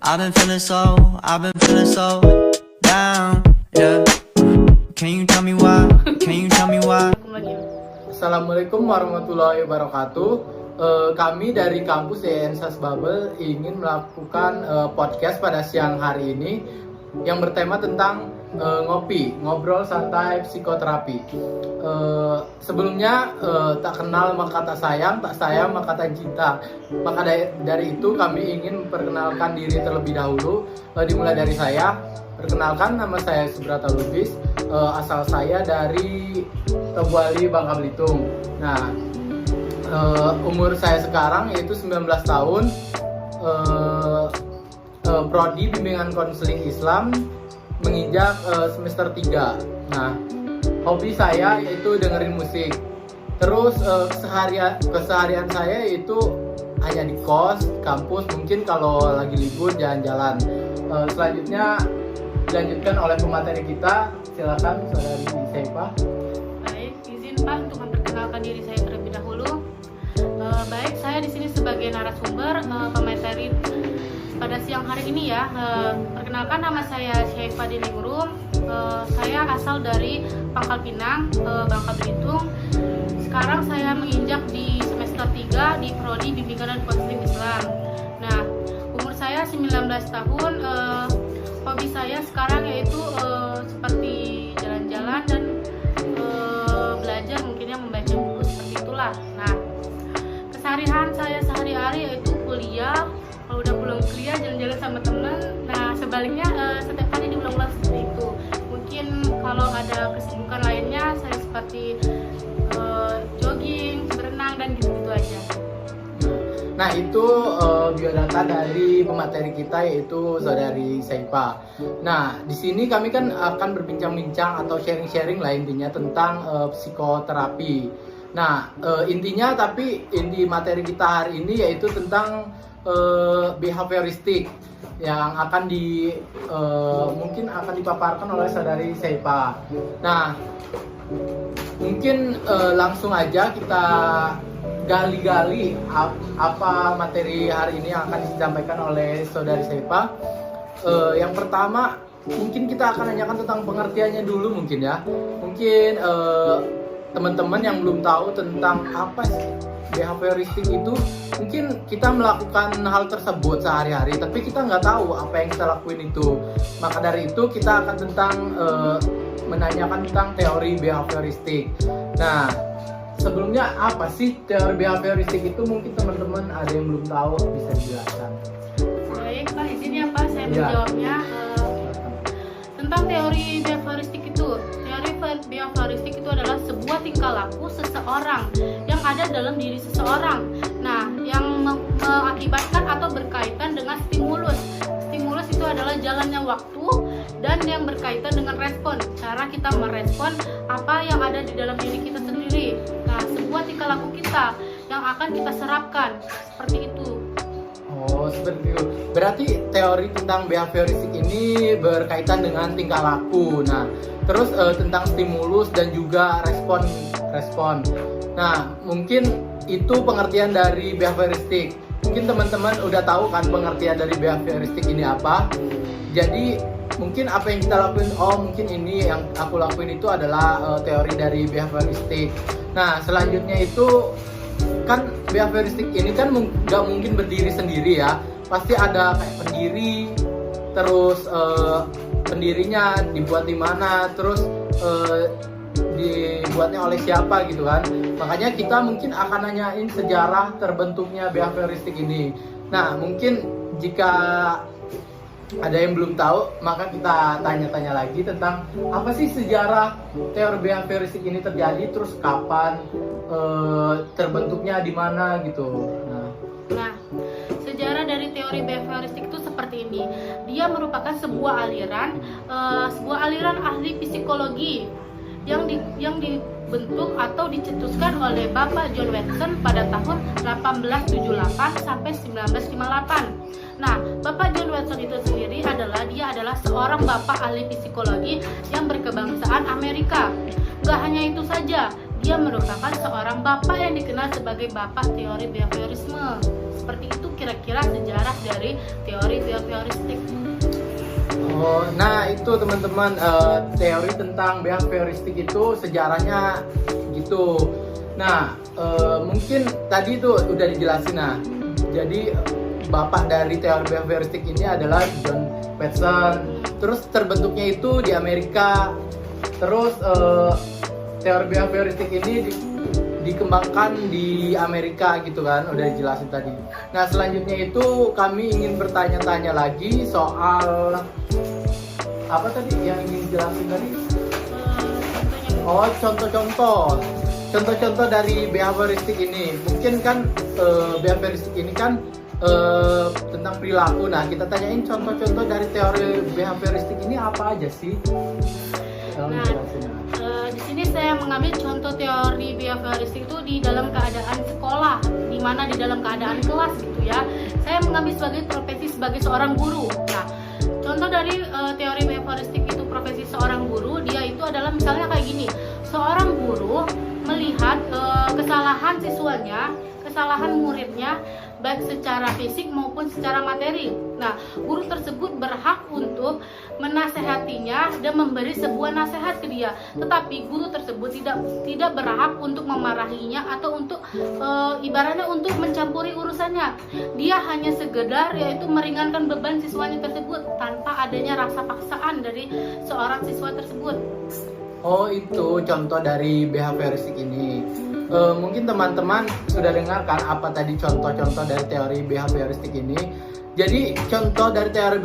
I've been feeling so down, yeah. Can you tell me why? Can you tell me why? Assalamualaikum warahmatullahi wabarakatuh. Kami dari kampus YN Sasbabel ingin melakukan podcast pada siang hari ini yang bertema tentang ngobrol santai psikoterapi. Sebelumnya tak kenal maka tak sayang, tak sayang maka tak cinta. Maka dari itu kami ingin memperkenalkan diri terlebih dahulu. Dimulai dari saya. Perkenalkan, nama saya Subrata Lubis. Asal saya dari Teguali, Bangka Belitung. Nah, umur saya sekarang yaitu 19 tahun. Prodi Bimbingan Konseling Islam, menginjak semester 3. Nah, hobi saya yaitu dengerin musik. Terus keseharian saya yaitu hanya di kos, kampus, mungkin kalau lagi libur jalan-jalan. Selanjutnya dilanjutkan oleh pemateri kita. Silakan saudari Saifa. Baik, izin Pak untuk memperkenalkan diri saya terlebih dahulu. Baik, saya di sini sebagai narasumber pemateri pada siang hari ini ya. Perkenalkan, nama saya Saifa Diningrum. Saya asal dari Pangkal Pinang, Bangka Belitung. Sekarang saya menginjak di semester 3 di Prodi Bimbingan dan Konseling Islam. Nah, umur saya 19 tahun. Hobi saya sekarang yaitu seperti jalan-jalan dan belajar, mungkinnya membaca buku seperti itulah. Nah, keseharian saya sehari-hari yaitu kuliah. Kalau udah pulang kuliah jalan-jalan sama teman. Nah, sebaliknya setiap hari diulang-ulang seperti itu. Mungkin kalau ada kesibukan lainnya saya seperti jogging, berenang dan gitu-gitu aja. Nah, itu biodata dari pemateri kita yaitu saudari Saifa. Nah, di sini kami kan akan berbincang-bincang atau sharing-sharing lah intinya tentang psikoterapi. Nah, intinya inti materi kita hari ini yaitu tentang behavioristik yang mungkin akan dipaparkan oleh saudari Saifa. Nah, mungkin langsung aja kita gali-gali apa materi hari ini yang akan disampaikan oleh saudari Saifa. Yang pertama, mungkin kita akan nanyakan tentang pengertiannya dulu mungkin ya. Mungkin teman-teman yang belum tahu tentang apa sih behavioristik itu, mungkin kita melakukan hal tersebut sehari-hari tapi kita nggak tahu apa yang kita lakuin itu. Maka dari itu kita akan menanyakan tentang teori behavioristik. Nah, sebelumnya apa sih teori behavioristik itu? Mungkin teman-teman ada yang belum tahu, bisa dijelaskan. Baik Pak, izin ya Pak saya menjawabnya. Tentang teori behavioristik itu, teori behavioristik itu adalah sebuah tingkah laku seseorang yang ada dalam diri seseorang. Nah, yang mengakibatkan atau berkaitan dengan stimulus. Stimulus itu adalah jalannya waktu, dan yang berkaitan dengan respon, cara kita merespon apa yang ada di dalam diri kita sendiri. Nah, sebuah tingkah laku kita yang akan kita serapkan, seperti itu. Oh, seperti itu. Berarti teori tentang behavioristik ini berkaitan dengan tingkah laku. Nah, terus tentang stimulus dan juga respon. Nah, mungkin itu pengertian dari behavioristik. Mungkin teman-teman udah tahu kan pengertian dari behavioristik ini apa. Jadi mungkin apa yang kita lakuin, mungkin ini yang aku lakuin itu adalah teori dari behavioristik. Nah, selanjutnya itu kan behavioristik ini kan nggak mungkin berdiri sendiri ya. Pasti ada kayak pendiri, terus pendirinya dibuat di mana, terus dibuatnya oleh siapa gitu kan. Makanya kita mungkin akan nanyain sejarah terbentuknya behavioristik ini. Nah, mungkin jika ada yang belum tahu, maka kita tanya-tanya lagi tentang apa sih sejarah teori behavioristik ini terjadi, terus kapan terbentuknya, di mana gitu. Nah, sejarah dari teori behavioristik itu seperti ini. Dia merupakan sebuah aliran ahli psikologi yang dibentuk atau dicetuskan oleh Bapak John Watson pada tahun 1878 sampai 1958. Nah, Bapak John Watson itu sendiri adalah seorang bapak ahli psikologi yang berkebangsaan Amerika. Gak hanya itu saja, dia merupakan seorang bapak yang dikenal sebagai bapak teori behaviorisme. Seperti itu kira-kira sejarah dari teori behavioristik. Oh, nah itu teman-teman, teori tentang behavioristik itu sejarahnya gitu. Nah, mungkin tadi itu udah dijelasin. Nah, jadi bapak dari teori behavioristik ini adalah John Watson. Terus terbentuknya itu di Amerika. Terus teori behavioristik ini dikembangkan di Amerika gitu kan, udah dijelasin tadi. Nah, selanjutnya itu kami ingin bertanya-tanya lagi soal apa tadi yang ingin dijelasin tadi? Oh, contoh-contoh dari behavioristik ini. Mungkin kan behavioristik ini kan tentang perilaku. Nah, kita tanyain contoh-contoh dari teori behavioristik ini apa aja sih? Di sini saya mengambil contoh teori behavioristik itu di dalam keadaan sekolah, di mana di dalam keadaan kelas gitu ya. Saya mengambil sebagai profesi sebagai seorang guru. Nah, contoh dari teori behavioristik itu profesi seorang guru, dia itu adalah misalnya kayak gini. Seorang guru melihat kesalahan siswanya, kesalahan muridnya, baik secara fisik maupun secara materi. Nah, guru tersebut berhak untuk menasehatinya dan memberi sebuah nasihat ke dia. Tetapi guru tersebut tidak berhak untuk memarahinya atau untuk ibaratnya untuk mencampuri urusannya. Dia hanya sekedar yaitu meringankan beban siswanya tersebut tanpa adanya rasa paksaan dari seorang siswa tersebut. Oh, itu contoh dari behavioristik ini. Mungkin teman-teman sudah dengar kan apa tadi contoh-contoh dari teori behavioristik ini. Jadi contoh dari teori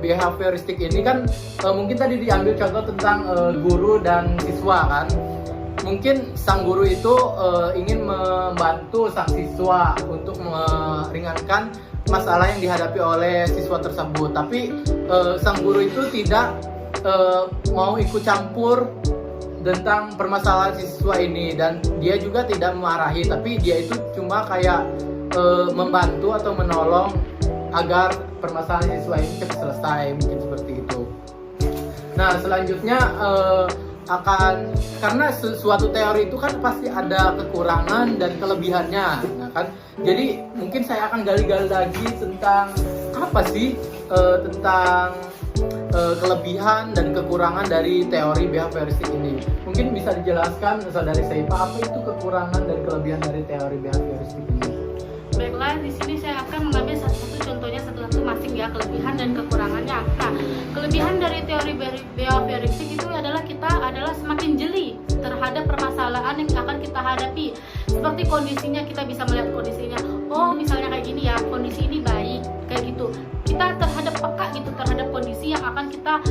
behavioristik ini kan mungkin tadi diambil contoh tentang guru dan siswa kan. Mungkin sang guru itu ingin membantu sang siswa untuk meringankan masalah yang dihadapi oleh siswa tersebut. Tapi sang guru itu tidak mau ikut campur tentang permasalahan siswa ini, dan dia juga tidak memarahi, tapi dia itu cuma kayak membantu atau menolong agar permasalahan siswa ini cepat selesai, mungkin seperti itu. Nah, selanjutnya karena suatu teori itu kan pasti ada kekurangan dan kelebihannya, nah kan. Jadi mungkin saya akan gali-gali lagi tentang apa sih tentang kelebihan dan kekurangan dari teori behavioristik ini. Mungkin bisa dijelaskan saudari Saipa, apa itu kekurangan dan kelebihan dari teori behavioristik ini? Baiklah, di sini saya akan mengambil satu-satu contohnya satu-satu masing ya, kelebihan dan kekurangannya. Nah, kelebihan dari teori behavioristik itu adalah kita adalah semakin jeli terhadap permasalahan yang akan kita hadapi. Seperti kondisinya, kita bisa melihat kondisinya. Oh, misalnya kayak gini ya, kondisi ini baik, kayak gitu. Kita terhadap peka gitu terhadap kondisi yang akan kita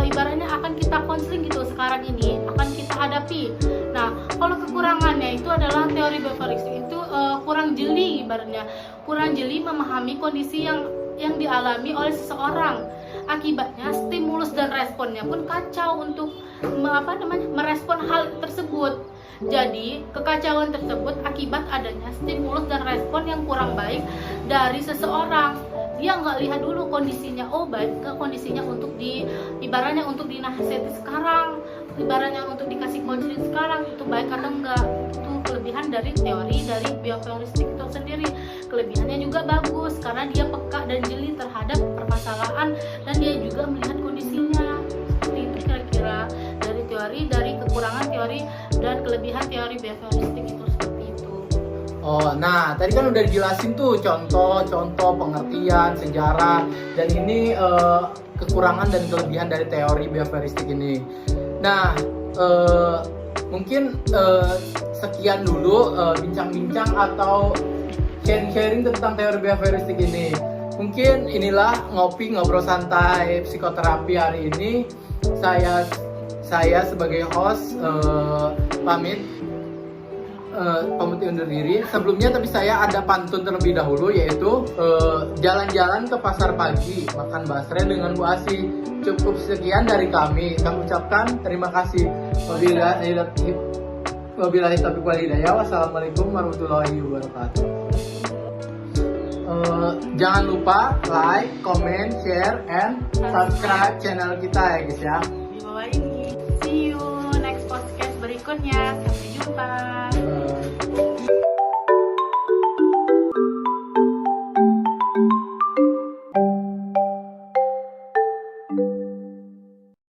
ibaratnya akan kita konseling gitu sekarang ini akan kita hadapi. Nah, kalau kekurangannya itu adalah teori behavioristik itu kurang jeli, ibaratnya kurang jeli memahami kondisi yang dialami oleh seseorang. Akibatnya stimulus dan responnya pun kacau untuk merespon hal tersebut. Jadi kekacauan tersebut akibat adanya stimulus dan respon yang kurang baik dari seseorang. Dia nggak lihat dulu kondisinya, oh baik ke kondisinya untuk ibaratnya untuk dinasihati sekarang, ibaratnya untuk dikasih konseling sekarang, itu baik atau enggak. Itu kelebihan dari teori dari behavioristik itu sendiri. Kelebihannya juga bagus karena dia peka dan jeli terhadap permasalahan dan dia juga melihat kondisinya. Seperti itu kira-kira dari kekurangan teori dan kelebihan teori behavioristik itu seperti itu. Oh, nah tadi kan udah dijelasin tuh contoh-contoh pengertian sejarah, dan ini kekurangan dan kelebihan dari teori behavioristik ini. Nah, mungkin sekian dulu bincang-bincang atau sharing-sharing tentang teori behavioristik ini. Mungkin inilah ngobrol santai psikoterapi hari ini. Saya sebagai host pamit undur diri. Sebelumnya tapi saya ada pantun terlebih dahulu, yaitu jalan-jalan ke pasar pagi makan basreng dengan Bu Asi. Cukup sekian dari kami. Kami ucapkan terima kasih. Wabillahi taufiq wal hidayah. Wassalamualaikum warahmatullahi wabarakatuh. Jangan lupa like, comment, share, and subscribe channel kita ya guys ya. Di bawah ini. See you next podcast berikutnya. Sampai jumpa.